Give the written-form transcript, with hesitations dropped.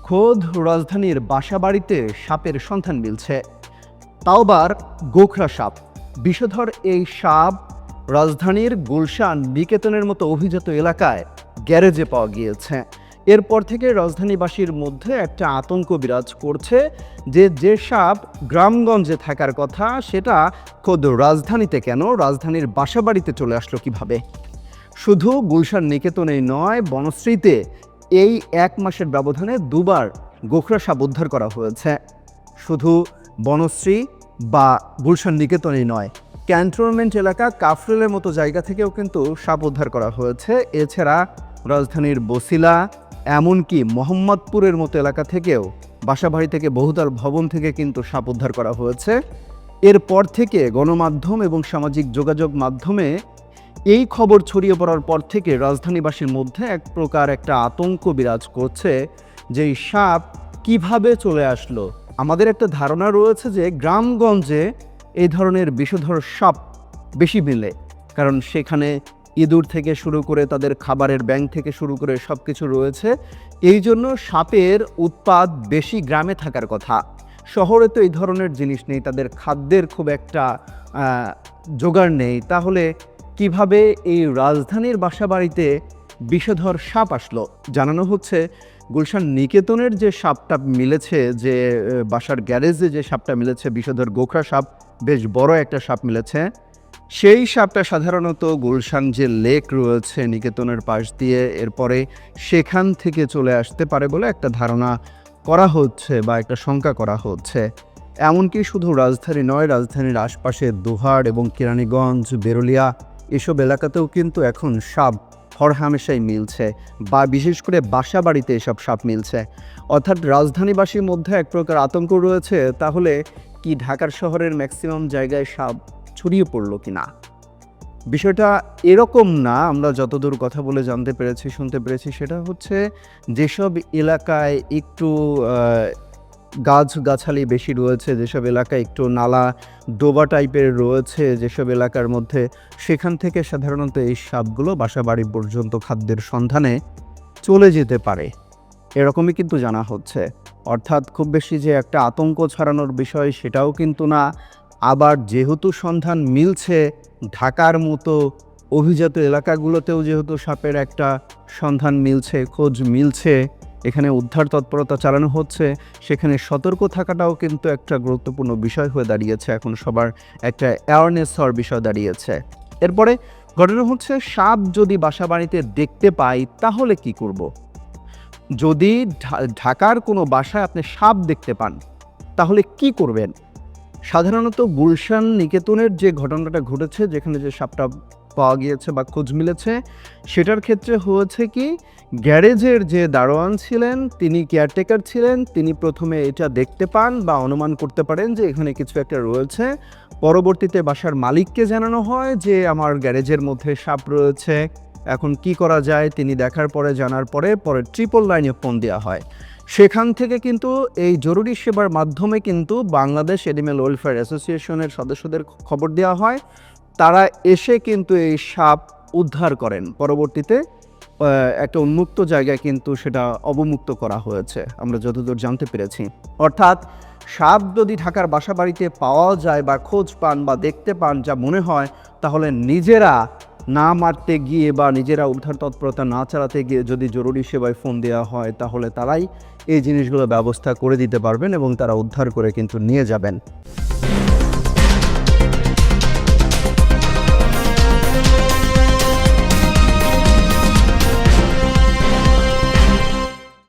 খোদ রাজধানীর বাসাবাড়িতে সাপের সন্ধান মিলছে, তাও আবার গোখরা সাপ। বিষধর এই সাপ রাজধানীর গুলশান নিকেতনের মতো অভিজাত এলাকায় গ্যারেজে পাওয়া গিয়েছে। এরপর থেকে রাজধানীবাসীর মধ্যে একটা আতঙ্ক বিরাজ করছে যে সাপ গ্রামগঞ্জে থাকার কথা সেটা খোদ রাজধানীতে কেন, রাজধানীর বাসাবাড়িতে চলে আসলো কিভাবে। শুধু গুলশান নিকেতনেই নয়, বনশ্রীতে এই 1 মাসের ব্যবধানে 2 বার গোখরা সাপ উদ্ধার করা হয়েছে। শুধু বনশ্রী বা গুলশান নিকেতনেই নয়, ক্যান্টনমেন্ট এলাকা কাফরুলের মতো জায়গা থেকেও কিন্তু সাপ উদ্ধার করা হয়েছে। এছাড়া রাজধানীর বসিলা, এমনকি মোহাম্মদপুরের মতো এলাকা থেকেও, বাসাবাড়ি থেকে, বহুতল ভবন থেকে কিন্তু সাপ উদ্ধার করা হয়েছে। এরপর থেকে গণমাধ্যম এবং সামাজিক যোগাযোগ মাধ্যমে এই খবর ছড়িয়ে পড়ার পর থেকে রাজধানীবাসীর মধ্যে এক প্রকার একটা আতঙ্ক বিরাজ করছে যে এই সাপ কিভাবে চলে আসলো। আমাদের একটা ধারণা রয়েছে যে গ্রামগঞ্জে এই ধরনের বিষধর সাপ বেশি মেলে, কারণ সেখানে ইঁদুর থেকে শুরু করে তাদের খাবারের ব্যাঙ থেকে শুরু করে সব কিছু রয়েছে। এই জন্য সাপের উৎপাত বেশি গ্রামে থাকার কথা। শহরে তো এই ধরনের জিনিস নেই, তাদের খাদ্যের খুব একটা জোগাড় নেই। তাহলে কিভাবে এই রাজধানীর বাসাবাড়িতে বিষধর সাপ আসলো? জানানো হচ্ছে গুলশান নিকেতনের যে সাপটা মিলেছে, যে বাসার গ্যারেজে যে সাপটা মিলেছে, বিষধর গোখরা সাপ, বেশ বড় একটা সাপ মিলেছে। সেই সাপটা সাধারণত গুলশান যে লেক রয়েছে নিকেতনের পাশ দিয়ে, এরপরে সেখান থেকে চলে আসতে পারে বলে একটা ধারণা করা হচ্ছে বা একটা শঙ্কা করা হচ্ছে। এমনকি শুধু রাজধানী নয়, রাজধানীর আশপাশে দোহার এবং কেরানীগঞ্জ, বেরুলিয়া এসব এলাকাতেও কিন্তু এখন সাপ হরহামেশাই মিলছে, বা বিশেষ করে বাসা বাড়িতে এসব সাপ মিলছে। অর্থাৎ রাজধানীবাসীর মধ্যে এক প্রকার আতঙ্ক রয়েছে, তাহলে কি ঢাকার শহরের ম্যাক্সিমাম জায়গায় সাপ ছড়িয়ে পড়লো কি না? বিষয়টা এরকম না। আমরা যতদূর কথা বলে জানতে পেরেছি, শুনতে পেরেছি, সেটা হচ্ছে যেসব এলাকায় একটু গাছগাছালি বেশি রয়েছে, যেসব এলাকায় একটু নালা ডোবা টাইপের রয়েছে, যেসব এলাকার মধ্যে, সেখান থেকে সাধারণত এই সাপগুলো বাসাবাড়ি পর্যন্ত খাদ্যের সন্ধানে চলে যেতে পারে, এরকমই কিন্তু জানা হচ্ছে। অর্থাৎ খুব বেশি যে একটা আতঙ্ক ছড়ানোর বিষয় সেটাও কিন্তু না। আবার যেহেতু সন্ধান মিলছে, ঢাকার মতো অভিজাত এলাকাগুলোতেও যেহেতু সাপের একটা সন্ধান মিলছে, খোঁজ মিলছে, এখানে উদ্ধার তৎপরতা চালানো হচ্ছে, সেখানে সতর্ক থাকাটাও কিন্তু একটা গুরুত্বপূর্ণ বিষয় হয়ে দাঁড়িয়েছে। এখন সবার একটা অ্যাওয়ারনেস হওয়ার বিষয় দাঁড়িয়েছে। এরপরে ঘটনা হচ্ছে, সাপ যদি বাসাবাড়িতে দেখতে পাই তাহলে কি করব? যদি ঢাকার কোনো বাসায় আপনি সাপ দেখতে পান তাহলে কি করবেন? সাধারণত গুলশান নিকেতনের যে ঘটনাটা ঘটেছে, যেখানে যে সাপটা পাওয়া গিয়েছে বা খোঁজ মিলেছে, সেটার ক্ষেত্রে হয়েছে কি, গ্যারেজের যে দারোয়ান ছিলেন, তিনি কেয়ারটেকার ছিলেন, তিনি প্রথমে এটা দেখতে পান বা অনুমান করতে পারেন যে এখানে কিছু একটা রয়েছে। পরবর্তীতে বাসার মালিককে জানানো হয় যে আমার গ্যারেজের মধ্যে সাপ রয়েছে, এখন কি করা যায়। তিনি দেখার পরে, জানার পরে 999 ফোন দেওয়া হয়। সেখান থেকে কিন্তু এই জরুরি সেবার মাধ্যমে কিন্তু বাংলাদেশ অ্যানিম্যাল ওয়েলফেয়ার অ্যাসোসিয়েশনের সদস্যদের খবর দেওয়া হয়। তারা এসে কিন্তু এই সাপ উদ্ধার করেন। পরবর্তীতে একটা উন্মুক্ত জায়গায় কিন্তু সেটা অবমুক্ত করা হয়েছে, আমরা যতদূর জানতে পেরেছি। অর্থাৎ সাপ যদি ঢাকার বাসাবাড়িতে পাওয়া যায় বা খোঁজ পান বা দেখতে পান, যা মনে হয়, তাহলে নিজেরা না মারতে গিয়ে বা নিজেরা উদ্ধার তৎপরতা না চালাতে গিয়ে যদি জরুরি সেবায় ফোন দেওয়া হয়, তাহলে তারাই এই জিনিসগুলো ব্যবস্থা করে দিতে পারবেন এবং তারা উদ্ধার করে কিন্তু নিয়ে যাবেন।